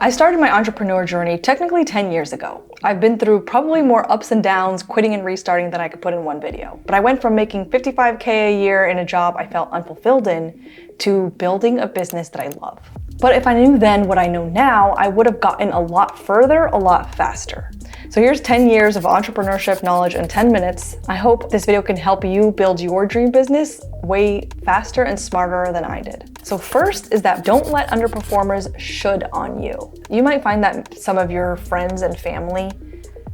I started my entrepreneur journey technically 10 years ago. I've been through probably more ups and downs, quitting and restarting than I could put in one video. But I went from making $55K a year in a job I felt unfulfilled in to building a business that I love. But if I knew then what I know now, I would have gotten a lot further, a lot faster. So here's 10 years of entrepreneurship knowledge in 10 minutes. I hope this video can help you build your dream business way faster and smarter than I did. So first is that don't let underperformers should on you. You might find that some of your friends and family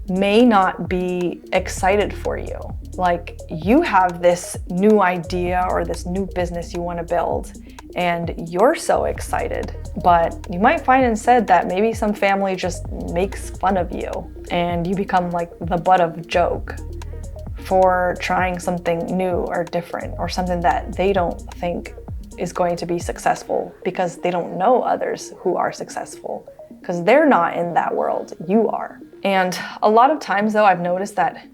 may not be excited for you. Like you have this new idea or this new business you want to build and you're so excited, but you might find instead that maybe some family just makes fun of you and you become like the butt of a joke for trying something new or different or something that they don't think is going to be successful because they don't know others who are successful because they're not in that world, you are. And a lot of times though, I've noticed that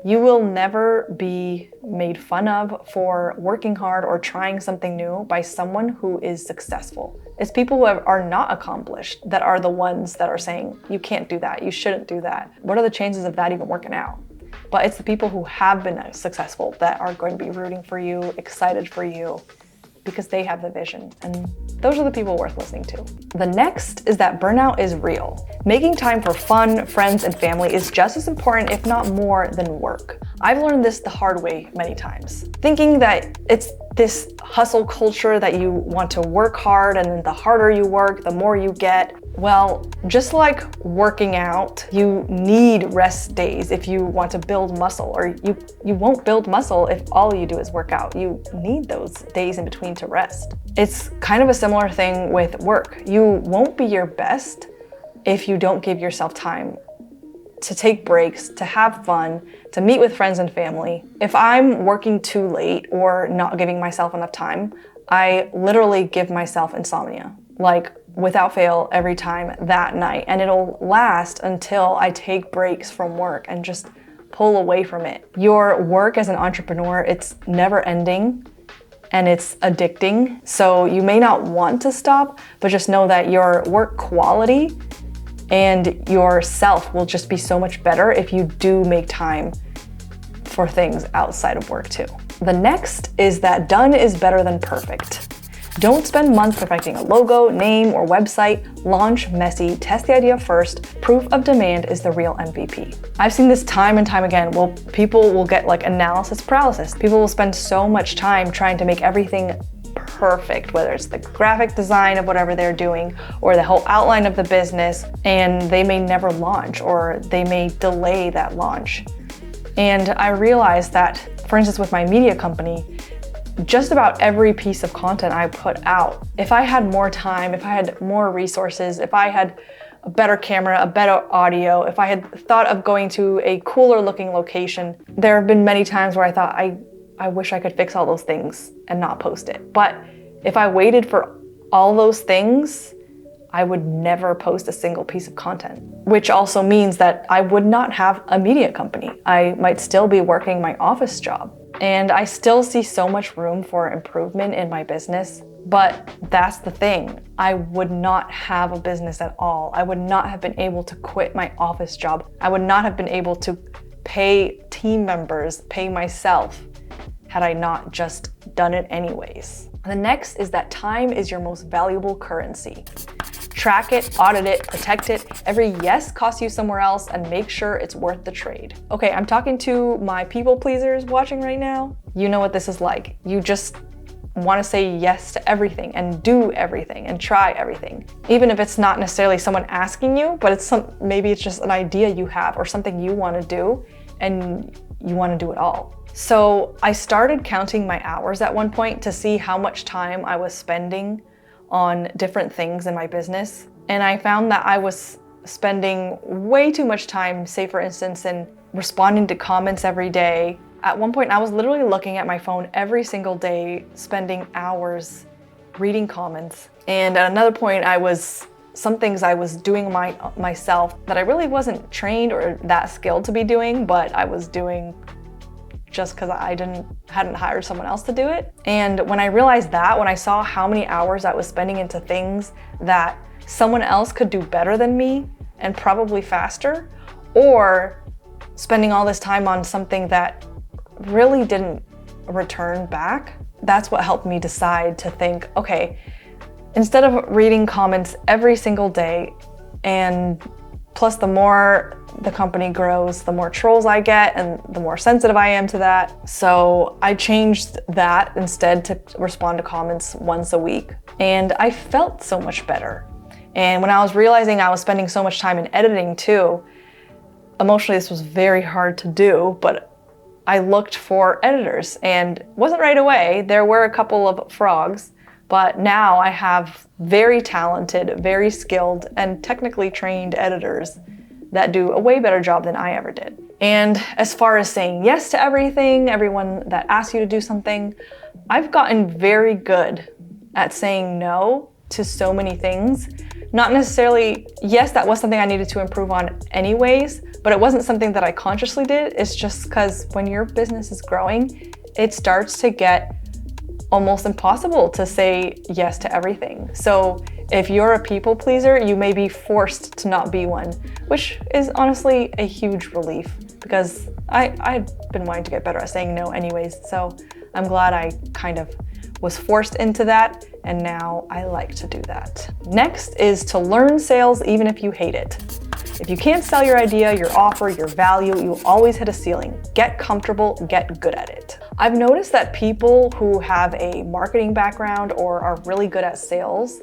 you will never be made fun of for working hard or trying something new by someone who is successful. It's people who are not accomplished that are the ones that are saying, you can't do that, you shouldn't do that. What are the chances of that even working out? But it's the people who have been successful that are going to be rooting for you, excited for you, because they have the vision. And those are the people worth listening to. The next is that burnout is real. Making time for fun, friends, and family is just as important, if not more, than work. I've learned this the hard way many times. Thinking that it's this hustle culture that you want to work hard and then the harder you work, the more you get. Well, just like working out, you need rest days if you want to build muscle, or you won't build muscle if all you do is work out. You need those days in between to rest. It's kind of a similar thing with work. You won't be your best if you don't give yourself time to take breaks, to have fun, to meet with friends and family. If I'm working too late or not giving myself enough time, I literally give myself insomnia. Like without fail every time that night, and it'll last until I take breaks from work and just pull away from it. Your work as an entrepreneur, it's never ending and it's addicting. So you may not want to stop, but just know that your work quality and yourself will just be so much better if you do make time for things outside of work too. The next is that done is better than perfect. Don't spend months perfecting a logo, name, or website. Launch messy, test the idea first. Proof of demand is the real MVP. I've seen this time and time again. Well, people will get like analysis paralysis. People will spend so much time trying to make everything perfect, whether it's the graphic design of whatever they're doing or the whole outline of the business, and they may never launch or they may delay that launch. And I realized that, for instance, with my media company, just about every piece of content I put out, if I had more time, if I had more resources, if I had a better camera, a better audio, if I had thought of going to a cooler looking location, there have been many times where I thought, I wish I could fix all those things and not post it. But if I waited for all those things, I would never post a single piece of content, which also means that I would not have a media company. I might still be working my office job. And I still see so much room for improvement in my business, but that's the thing. I would not have a business at all. I would not have been able to quit my office job. I would not have been able to pay team members, pay myself, had I not just done it anyways. The next is that time is your most valuable currency. Track it, audit it, protect it. Every yes costs you somewhere else, and make sure it's worth the trade. Okay, I'm talking to my people pleasers watching right now. You know what this is like. You just want to say yes to everything and do everything and try everything. Even if it's not necessarily someone asking you, but maybe it's just an idea you have or something you want to do and you want to do it all. So I started counting my hours at one point to see how much time I was spending on different things in my business. And I found that I was spending way too much time, say for instance, in responding to comments every day. At one point, I was literally looking at my phone every single day, spending hours reading comments. And at another point, some things I was doing myself that I really wasn't trained or that skilled to be doing, but I was doing just because I hadn't hired someone else to do it. And when I realized that, when I saw how many hours I was spending into things that someone else could do better than me and probably faster, or spending all this time on something that really didn't return back. That's what helped me decide to think, okay, instead of reading comments every single day, and plus the more the company grows, the more trolls I get and the more sensitive I am to that. So I changed that instead to respond to comments once a week. And I felt so much better. And when I was realizing I was spending so much time in editing too, emotionally this was very hard to do, but I looked for editors, and it wasn't right away. There were a couple of frogs, but now I have very talented, very skilled, and technically trained editors that do a way better job than I ever did. And as far as saying yes to everything, everyone that asks you to do something, I've gotten very good at saying no to so many things. Not necessarily, yes, that was something I needed to improve on anyways, but it wasn't something that I consciously did. It's just because when your business is growing, it starts to get almost impossible to say yes to everything. So if you're a people pleaser, you may be forced to not be one, which is honestly a huge relief because I'd been wanting to get better at saying no anyways. So I'm glad I kind of was forced into that, and now I like to do that. Next is to learn sales even if you hate it. If you can't sell your idea, your offer, your value, you'll always hit a ceiling. Get comfortable, get good at it. I've noticed that people who have a marketing background or are really good at sales,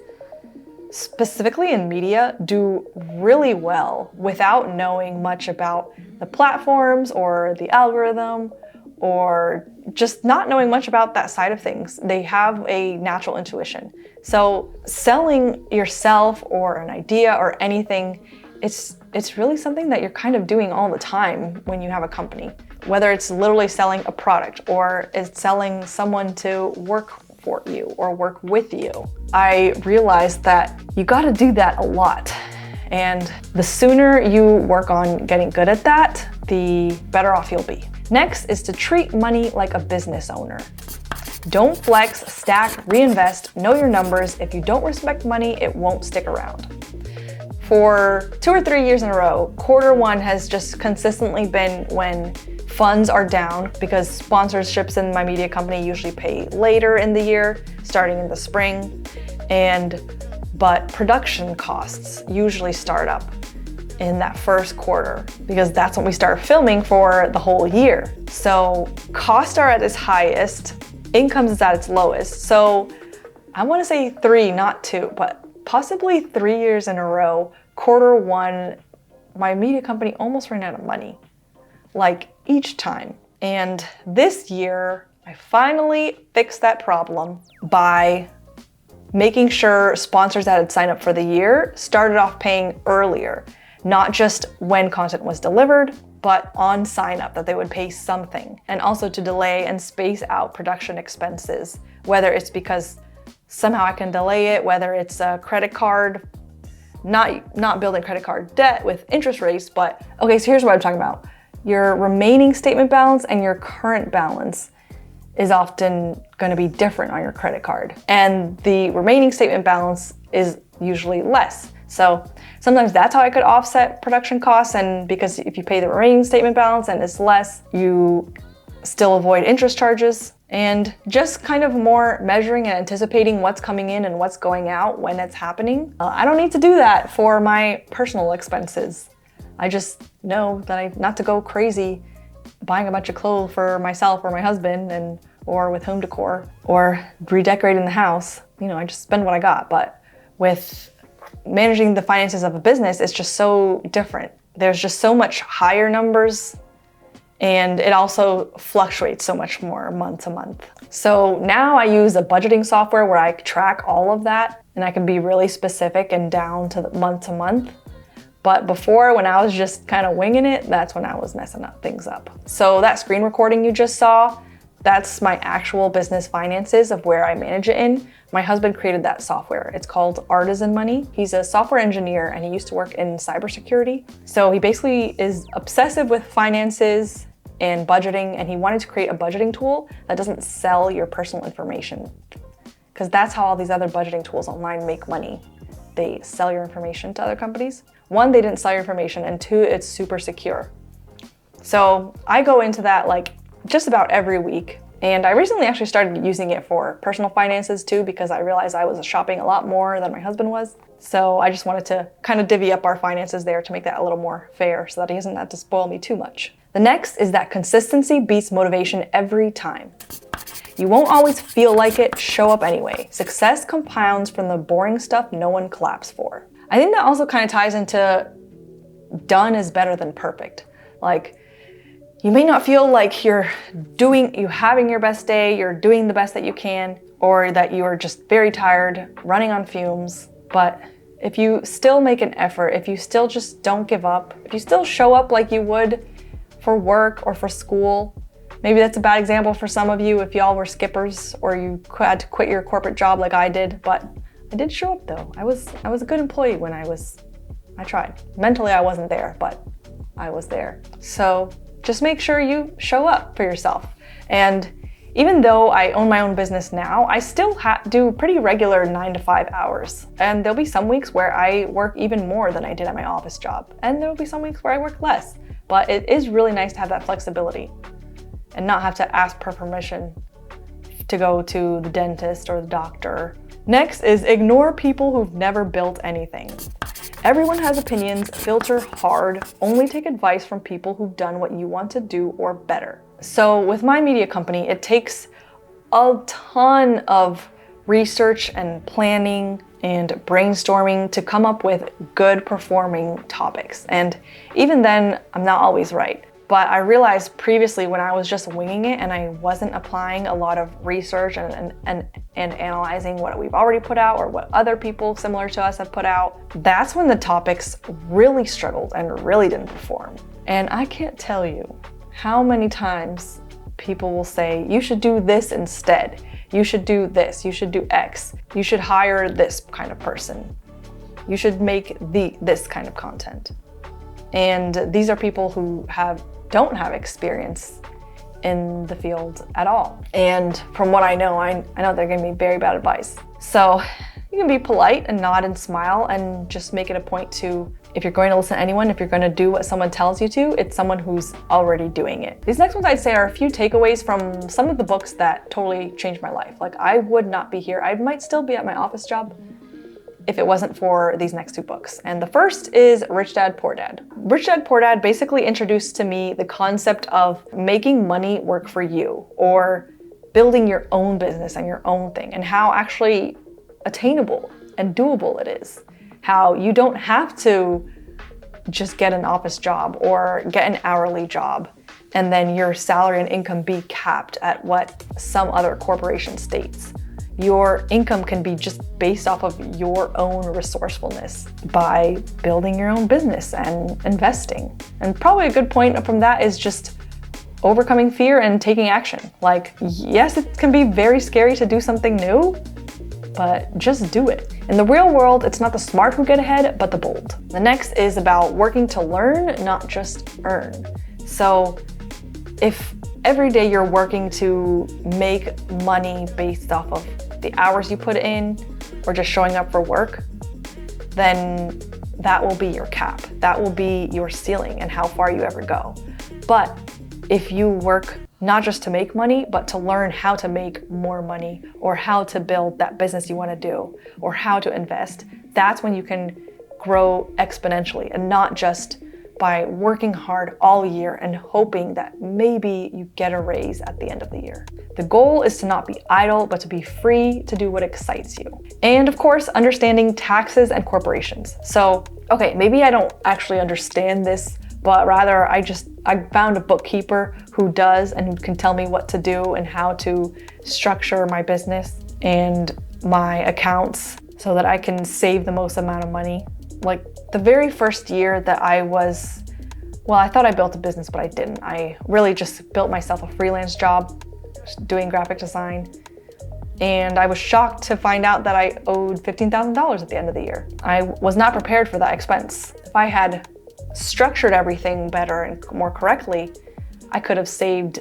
specifically in media, do really well without knowing much about the platforms or the algorithm, or just not knowing much about that side of things. They have a natural intuition. So selling yourself or an idea or anything, it's really something that you're kind of doing all the time when you have a company. Whether it's literally selling a product or it's selling someone to work for you or work with you. I realized that you gotta do that a lot. And the sooner you work on getting good at that, the better off you'll be. Next is to treat money like a business owner. Don't flex, stack, reinvest, know your numbers. If you don't respect money, it won't stick around. For 2 or 3 years in a row, Q1 has just consistently been when funds are down because sponsorships in my media company usually pay later in the year, starting in the spring, but production costs usually start up in that first quarter because that's when we start filming for the whole year. So costs are at its highest, incomes is at its lowest. So I want to say 3, not 2, but possibly 3 years in a row, Q1, my media company almost ran out of money, like each time. And this year, I finally fixed that problem by making sure sponsors that had signed up for the year started off paying earlier, not just when content was delivered, but on sign up, that they would pay something. And also to delay and space out production expenses, whether it's because somehow I can delay it, whether it's a credit card, not building credit card debt with interest rates, but okay, so here's what I'm talking about. Your remaining statement balance and your current balance is often going to be different on your credit card. And the remaining statement balance is usually less. So sometimes that's how I could offset production costs, and because if you pay the remaining statement balance and it's less, you still avoid interest charges, and just kind of more measuring and anticipating what's coming in and what's going out when it's happening. I don't need to do that for my personal expenses. I just know that not to go crazy buying a bunch of clothes for myself or my husband or with home decor or redecorating the house. I just spend what I got. But with managing the finances of a business, it's just so different. There's just so much higher numbers, and it also fluctuates so much more month to month. So now I use a budgeting software where I track all of that, and I can be really specific and down to the month to month. But before, when I was just kind of winging it, that's when I was messing things up. So that screen recording you just saw, that's my actual business finances of where I manage it in. My husband created that software. It's called Artisan Money. He's a software engineer and he used to work in cybersecurity. So he basically is obsessive with finances and budgeting, and he wanted to create a budgeting tool that doesn't sell your personal information, because that's how all these other budgeting tools online make money. they sell your information to other companies. One, they didn't sell your information, and two, it's super secure. So I go into that like just about every week. And I recently actually started using it for personal finances too, because I realized I was shopping a lot more than my husband was. So I just wanted to kind of divvy up our finances there to make that a little more fair so that he doesn't have to spoil me too much. The next is that consistency beats motivation every time. You won't always feel like it, show up anyway. Success compounds from the boring stuff no one claps for. I think that also kind of ties into done is better than perfect. Like, you may not feel like you're having your best day, you're doing the best that you can, or that you are just very tired, running on fumes. But if you still make an effort, if you still just don't give up, if you still show up like you would for work or for school, maybe that's a bad example for some of you if y'all were skippers or you had to quit your corporate job like I did, but I did show up though. I was a good employee when I tried. Mentally I wasn't there, but I was there. So just make sure you show up for yourself. And even though I own my own business now, I still do pretty regular 9 to 5 hours. And there'll be some weeks where I work even more than I did at my office job. And there'll be some weeks where I work less. But it is really nice to have that flexibility and not have to ask for permission to go to the dentist or the doctor. Next is ignore people who've never built anything. Everyone has opinions, filter hard, only take advice from people who've done what you want to do or better. So with my media company, it takes a ton of research and planning and brainstorming to come up with good performing topics. And even then, I'm not always right. But I realized previously when I was just winging it and I wasn't applying a lot of research and analyzing what we've already put out or what other people similar to us have put out, that's when the topics really struggled and really didn't perform. And I can't tell you how many times people will say, you should do this instead. You should do this. You should do X. You should hire this kind of person. You should make this kind of content. And these are people who don't have experience in the field at all. And from what I know they're giving me very bad advice. So you can be polite and nod and smile and just make it a point to, if you're going to listen to anyone, if you're going to do what someone tells you to, it's someone who's already doing it. These next ones I'd say are a few takeaways from some of the books that totally changed my life. Like, I would not be here. I might still be at my office job if it wasn't for these next two books. And the first is Rich Dad, Poor Dad. Rich Dad, Poor Dad basically introduced to me the concept of making money work for you, or building your own business and your own thing, and how actually attainable and doable it is. How you don't have to just get an office job or get an hourly job and then your salary and income be capped at what some other corporation states. Your income can be just based off of your own resourcefulness by building your own business and investing. And probably a good point from that is just overcoming fear and taking action. Like, yes, it can be very scary to do something new, but just do it. In the real world, it's not the smart who get ahead, but the bold. The next is about working to learn, not just earn. So if every day you're working to make money based off of the hours you put in or just showing up for work, then that will be your cap. That will be your ceiling and how far you ever go. But if you work not just to make money, but to learn how to make more money, or how to build that business you want to do, or how to invest, that's when you can grow exponentially, and not just by working hard all year and hoping that maybe you get a raise at the end of the year. The goal is to not be idle, but to be free to do what excites you. And of course, understanding taxes and corporations. So, okay, maybe I don't actually understand this, but rather I found a bookkeeper who does and who can tell me what to do and how to structure my business and my accounts so that I can save the most amount of money. Like, the very first year that I thought I built a business, but I didn't. I really just built myself a freelance job doing graphic design. And I was shocked to find out that I owed $15,000 at the end of the year. I was not prepared for that expense. If I had structured everything better and more correctly, I could have saved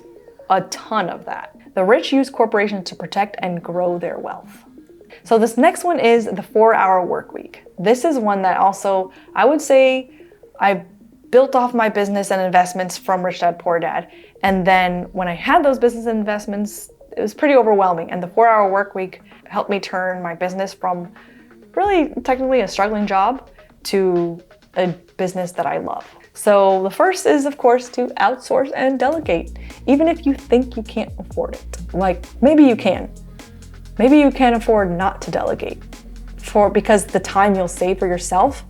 a ton of that. The rich use corporations to protect and grow their wealth. So this next one is the 4-hour work week. This is one that also, I would say, I built off my business and investments from Rich Dad Poor Dad. And then when I had those business investments, it was pretty overwhelming. And the 4-hour work week helped me turn my business from really technically a struggling job to a business that I love. So the first is, of course, to outsource and delegate, even if you think you can't afford it. Like, maybe you can. Maybe you can't afford not to delegate because the time you'll save for yourself,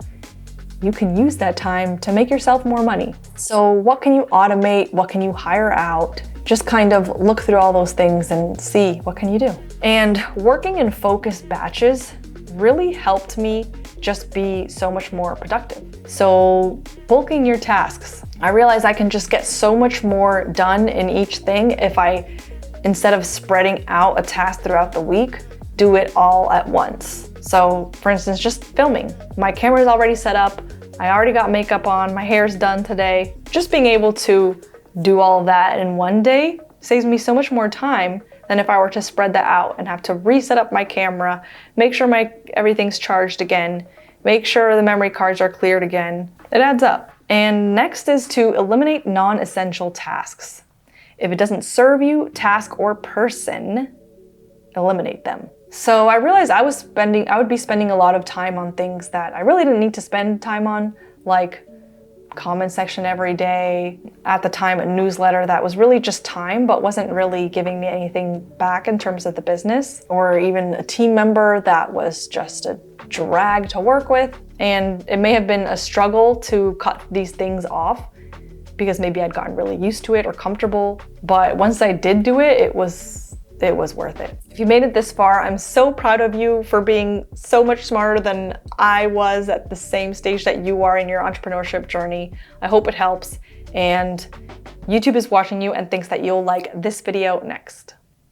you can use that time to make yourself more money. So what can you automate? What can you hire out? Just kind of look through all those things and see what can you do. And working in focused batches really helped me just be so much more productive. So bulking your tasks. I realize I can just get so much more done in each thing if I, instead of spreading out a task throughout the week, do it all at once. So for instance, just filming. My camera's already set up. I already got makeup on. My hair's done today. Just being able to do all of that in one day saves me so much more time than if I were to spread that out and have to reset up my camera, make sure everything's charged again, make sure the memory cards are cleared again. It adds up. And next is to eliminate non-essential tasks. If it doesn't serve you, task or person, eliminate them. So I realized I would be spending a lot of time on things that I really didn't need to spend time on, like comment section every day. At the time, a newsletter that was really just time, but wasn't really giving me anything back in terms of the business, or even a team member that was just a drag to work with. And it may have been a struggle to cut these things off because maybe I'd gotten really used to it or comfortable. But once I did do it, it was worth it. If you made it this far, I'm so proud of you for being so much smarter than I was at the same stage that you are in your entrepreneurship journey. I hope it helps. And YouTube is watching you and thinks that you'll like this video next.